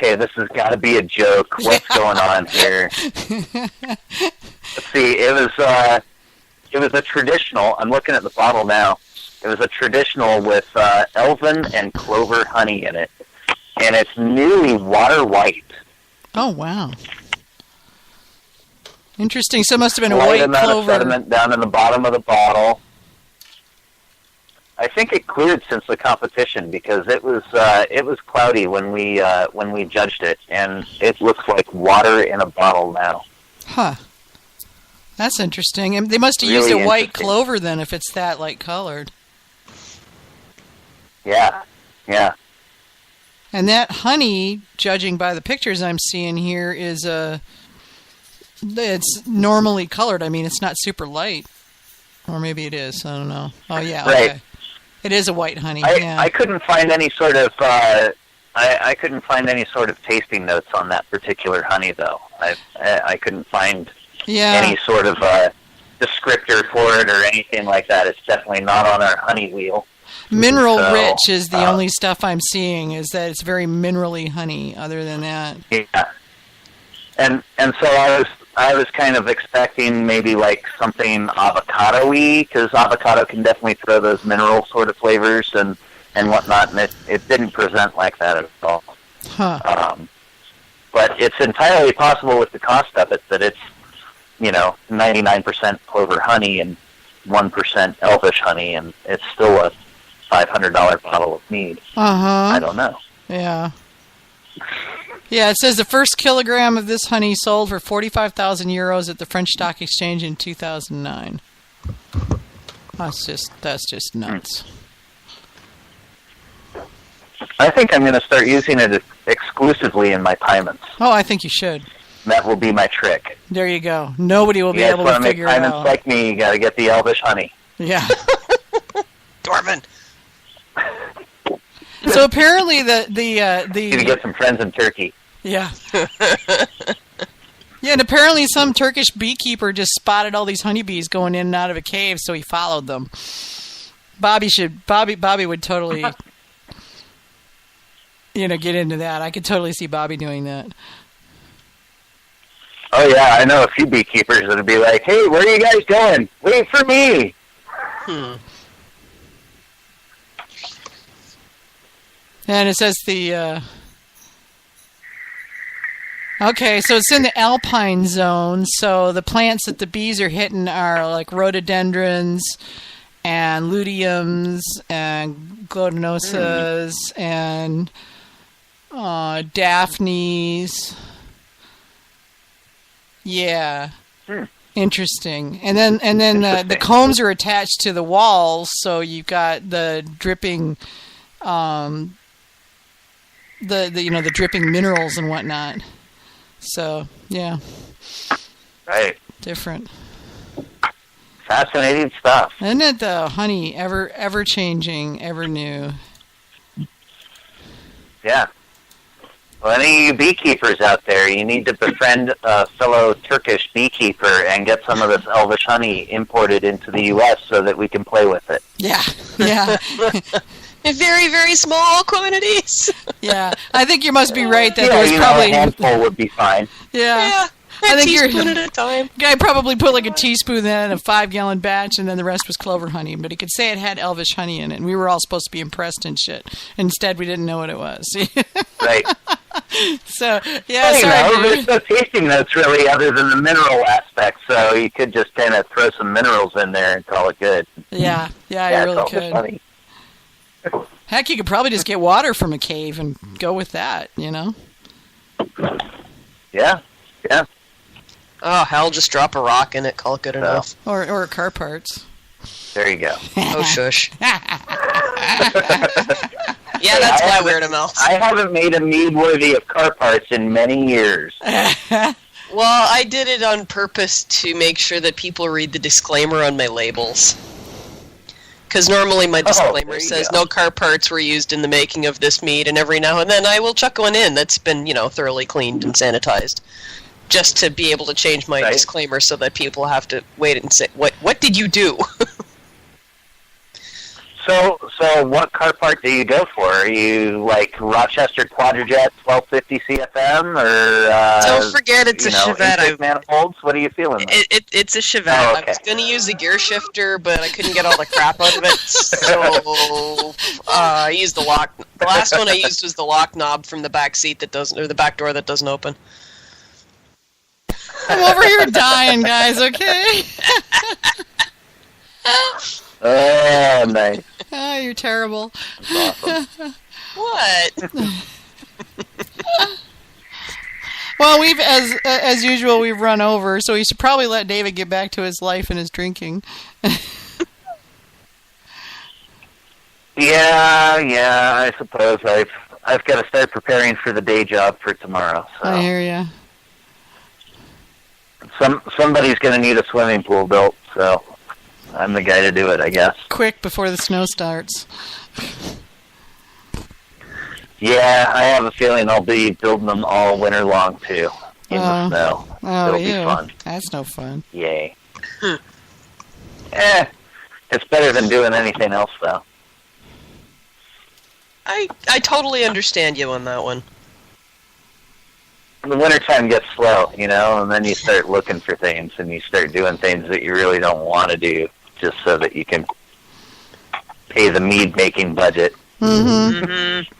okay, this has got to be a joke. What's going on here? Let's see. It was a traditional. I'm looking at the bottle now. It was a traditional with elven and clover honey in it, and it's nearly water white. Oh wow! Interesting. So it must have been a Slight white amount clover. of sediment down in the bottom of the bottle. I think it cleared since the competition because it was cloudy when we judged it, and it looks like water in a bottle now. Huh. That's interesting. And they must have Really used a white interesting. clover then, if it's that light colored. Yeah. And that honey, judging by the pictures I'm seeing here, it's normally colored. I mean, it's not super light. Or maybe it is. I don't know. Oh, yeah. Okay. Right. It is a white honey. I couldn't find any sort of I couldn't find any sort of tasting notes on that particular honey, though. I couldn't find any sort of descriptor for it or anything like that. It's definitely not on our honey wheel. Mineral rich is the only stuff I'm seeing, is that it's very minerally honey. Other than that, yeah. And so I was kind of expecting maybe like something avocado-y, because avocado can definitely throw those mineral sort of flavors and whatnot, and it didn't present like that at all. Huh. But it's entirely possible with the cost of it that it's 99% clover honey and 1% elvish honey, and it's still a $500 bottle of mead. I don't know. Yeah. Yeah, it says the first kilogram of this honey sold for 45,000 euros at the French Stock Exchange in 2009. That's just nuts. I think I'm going to start using it exclusively in my Pyments. Oh, I think you should. That will be my trick. There you go. Nobody will be able to figure it out. You guys want to make out. Pyments like me, you got to get the elvish honey. Yeah. Dorman. So apparently you to get some friends in Turkey. Yeah. Yeah, and apparently some Turkish beekeeper just spotted all these honeybees going in and out of a cave, so he followed them. Bobby would totally get into that. I could totally see Bobby doing that. Oh yeah, I know a few beekeepers that'd be like, "Hey, where are you guys going? Wait for me." And it says okay, so it's in the alpine zone, so the plants that the bees are hitting are like rhododendrons and luteums and glodinosas and daphnes. Yeah. Interesting. And then the combs are attached to the walls, so you've got the dripping the dripping minerals and whatnot. So, yeah. Right. Different. Fascinating stuff. Isn't it, though? Honey, ever changing, ever new. Yeah. Well, any of you beekeepers out there, you need to befriend a fellow Turkish beekeeper and get some of this elvish honey imported into the U.S. so that we can play with it. Yeah. In very, very small quantities. Yeah. I think you must be right that there's probably a handful would be fine. Yeah. A teaspoon at a time. Guy probably put like a teaspoon in a 5-gallon batch, and then the rest was clover honey. But he could say it had elvish honey in it, and we were all supposed to be impressed and shit. Instead, we didn't know what it was. Right. So, yeah, sorry, there's no tasting notes really other than the mineral aspect, so you could just kind of throw some minerals in there and call it good. Yeah, you really could. Funny. Heck, you could probably just get water from a cave and go with that, Yeah. Oh, hell, just drop a rock in it, call it good enough. Or car parts. There you go. Oh, shush. Yeah, that's my weird amount. I haven't made a mead worthy of car parts in many years. Well, I did it on purpose to make sure that people read the disclaimer on my labels. Because normally my disclaimer says no car parts were used in the making of this mead, and every now and then I will chuck one in that's been, thoroughly cleaned and sanitized. Just to be able to change my disclaimer so that people have to wait and say, what did you do? So what car part do you go for? Are you like Rochester Quadrajet 1250 CFM or Don't forget it's a Chevette. intake manifolds? What are you feeling? It's a Chevette. Oh, okay. I was going to use the gear shifter, but I couldn't get all the crap out of it, so I used the lock. The last one I used was the lock knob from the back seat that doesn't, or the back door that doesn't open. I'm over here dying, guys. Okay. Oh, nice. Oh, you're terrible. That's awesome. What? Well, we've as usual we've run over, so we should probably let David get back to his life and his drinking. Yeah. I suppose I've got to start preparing for the day job for tomorrow. So. I hear ya. Somebody's going to need a swimming pool built, so I'm the guy to do it, I guess. Quick before the snow starts. Yeah, I have a feeling I'll be building them all winter long, too, in the snow. Oh, It'll be fun. That's no fun. Yay. It's better than doing anything else, though. I totally understand you on that one. The wintertime gets slow, and then you start looking for things, and you start doing things that you really don't want to do, just so that you can pay the mead making budget. Mm-hmm.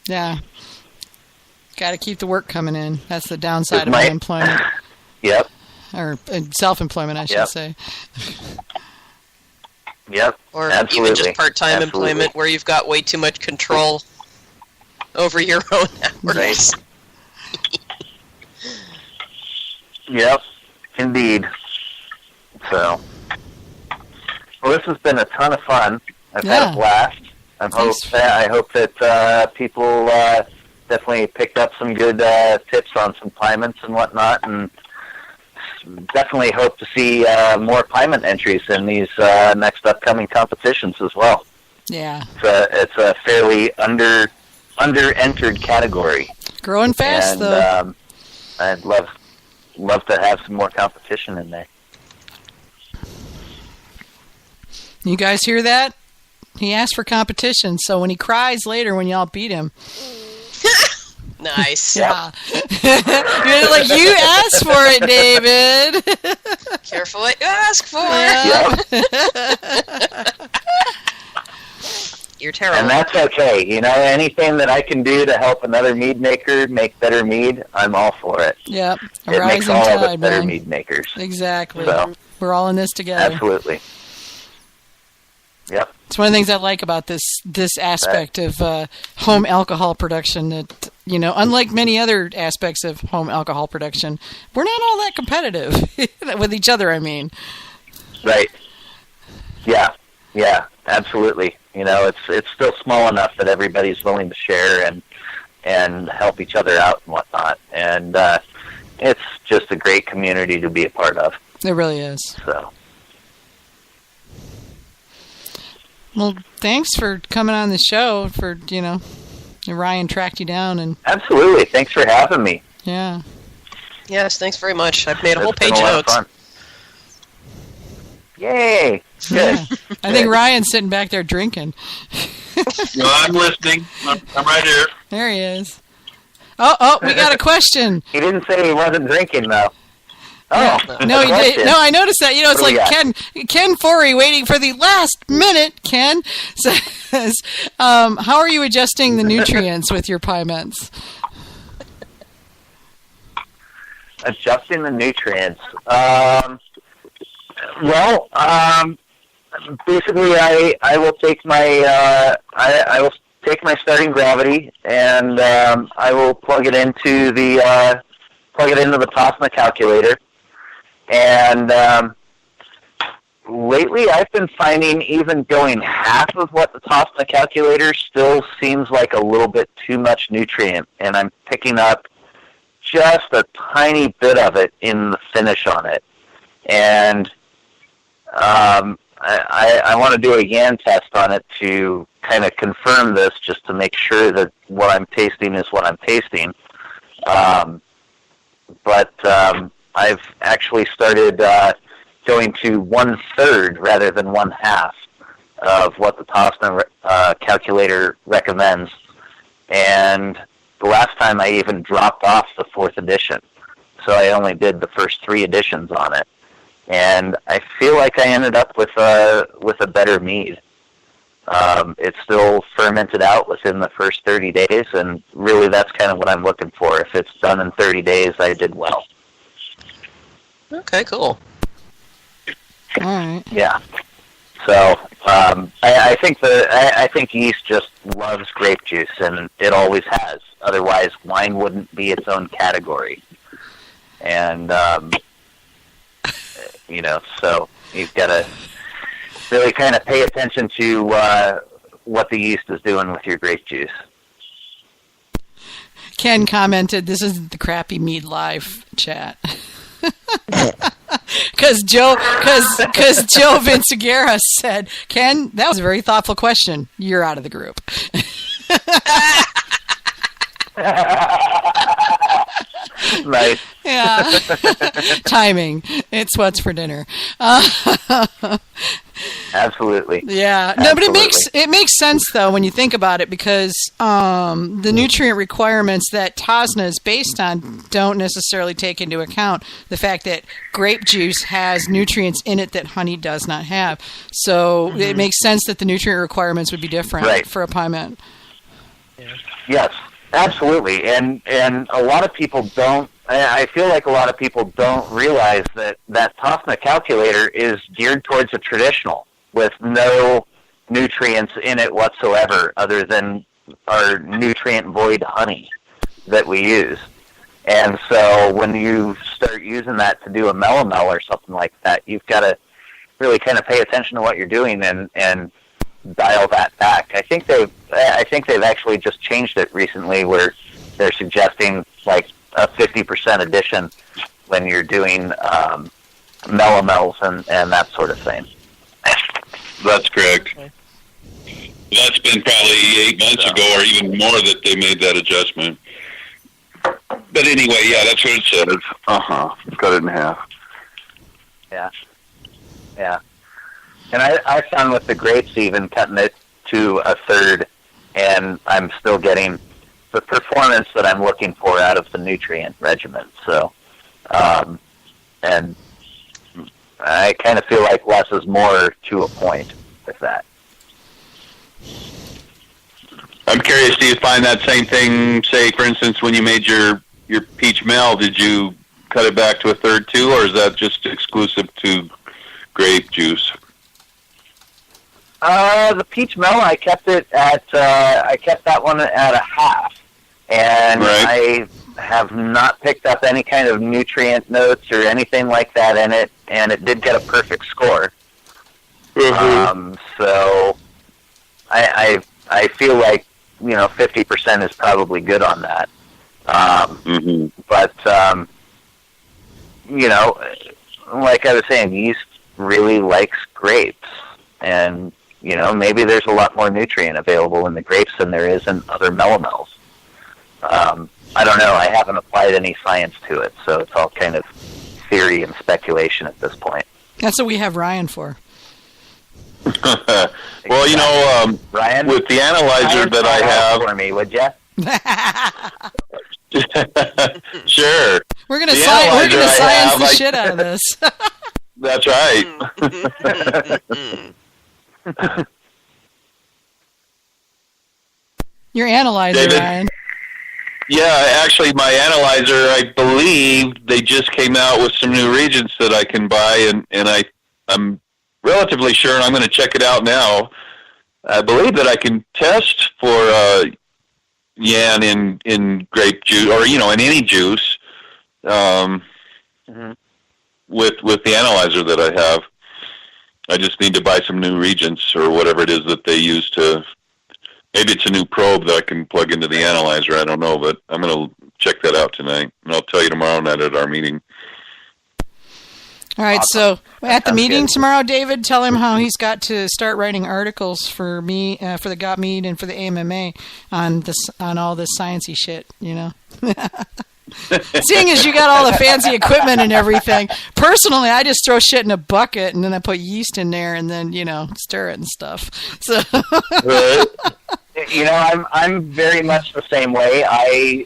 Yeah. Got to keep the work coming in. That's the downside of unemployment. Yep. Or self-employment, I should say. Yep. Or absolutely. Even just part-time employment where you've got way too much control over your own hours. Right. Yep, indeed. So, well, this has been a ton of fun. I've had a blast. I hope that people definitely picked up some good tips on some Pyments and whatnot, and definitely hope to see more Pyment entries in these next upcoming competitions as well. Yeah. It's a fairly under-entered category. Growing fast, though. I'd love to have some more competition in there. You guys hear that? He asked for competition, so when he cries later when y'all beat him. Nice. Yeah. You're like, you asked for it, David. Careful what you ask for. Yep. You're terrible. And that's okay. Anything that I can do to help another mead maker make better mead, I'm all for it. Yep. It makes all of us better mead makers. Exactly. So, we're all in this together. Absolutely. Yep. It's one of the things I like about this aspect of home alcohol production that, unlike many other aspects of home alcohol production, we're not all that competitive with each other, I mean. Right. Yeah, absolutely. It's still small enough that everybody's willing to share and help each other out and whatnot. And it's just a great community to be a part of. It really is. So. Well, thanks for coming on the show. Ryan tracked you down and. Absolutely. Thanks for having me. Yeah. Yes, thanks very much. I've made a whole page of notes. Fun. Yay! Good. Yeah. I think Ryan's sitting back there drinking. No, I'm listening. I'm right here. There he is. Oh, we got a question. He didn't say he wasn't drinking, though. Oh, no, he did. No, I noticed that. It's like Ken Forey waiting for the last minute. Ken says, "How are you adjusting the nutrients with your Pyments?" Adjusting the nutrients. Basically, I will take my I will take my starting gravity and I will plug it into the Tosma calculator. And lately, I've been finding even going half of what the Tosma calculator still seems like a little bit too much nutrient, and I'm picking up just a tiny bit of it in the finish on it. And I want to do a yan test on it to kind of confirm this, just to make sure that what I'm tasting is what I'm tasting. But I've actually started going to 1/3 rather than 1/2 of what the Tosna calculator recommends. And the last time I even dropped off the 4th edition. So I only did the first 3 editions on it. And I feel like I ended up with a better mead. It's still fermented out within the first 30 days, and really that's kind of what I'm looking for. If it's done in 30 days, I did well. Okay, cool. All right. Yeah. So I think yeast just loves grape juice, and it always has. Otherwise, wine wouldn't be its own category. And so you've got to really kind of pay attention to what the yeast is doing with your grape juice. Ken commented, "This is the crappy Mead Live chat." Because Joe Vinciguerra said, "Ken, that was a very thoughtful question. You're out of the group." Nice. Yeah. Timing. It's what's for dinner. Absolutely. Yeah. No, but it makes sense though when you think about it, because the nutrient requirements that Tosna is based on don't necessarily take into account the fact that grape juice has nutrients in it that honey does not have. So it makes sense that the nutrient requirements would be different for a Pyment. Yes, absolutely. And a lot of people don't. I feel like a lot of people don't realize that Tosna calculator is geared towards a traditional with no nutrients in it whatsoever other than our nutrient-void honey that we use. And so when you start using that to do a melomel or something like that, you've got to really kind of pay attention to what you're doing and dial that back. I think they've actually just changed it recently, where they're suggesting like a 50% addition when you're doing melomels and that sort of thing. That's correct. That's been probably 8 months ago or even more that they made that adjustment. But anyway, yeah, that's what it says. Cut it in half. Yeah. Yeah. And I found with the grapes even cutting it to a third, and I'm still getting the performance that I'm looking for out of the nutrient regimen. So, and I kind of feel like less is more to a point with that. I'm curious, do you find that same thing, say, for instance, when you made your peach mel, did you cut it back to a third too, or is that just exclusive to grape juice? The peach mel, I kept that one at a half, and I have not picked up any kind of nutrient notes or anything like that in it, and it did get a perfect score. So I feel like 50% is probably good on that. But like I was saying, yeast really likes grapes, and maybe there's a lot more nutrient available in the grapes than there is in other melomels. I don't know. I haven't applied any science to it, so it's all kind of theory and speculation at this point. That's what we have Ryan for. Well, Ryan, with the analyzer that I have, for me, would you? Sure. We're gonna science the shit out of this. That's right. Your analyzer, David? Ryan. Yeah, actually, my analyzer, I believe they just came out with some new reagents that I can buy, and I'm relatively sure, and I'm going to check it out now. I believe that I can test for yan in grape juice, or in any juice, with the analyzer that I have. I just need to buy some new reagents or whatever it is that they use to. Maybe it's a new probe that I can plug into the analyzer. I don't know, but I'm going to check that out tonight, and I'll tell you tomorrow night at our meeting. All right, Awesome. so at the meeting tomorrow, David, tell him how he's got to start writing articles for me, for the Got Mead and for the AMMA on all this sciencey shit, Seeing as you got all the fancy equipment and everything, personally, I just throw shit in a bucket and then I put yeast in there and then stir it and stuff. So, I'm very much the same way. I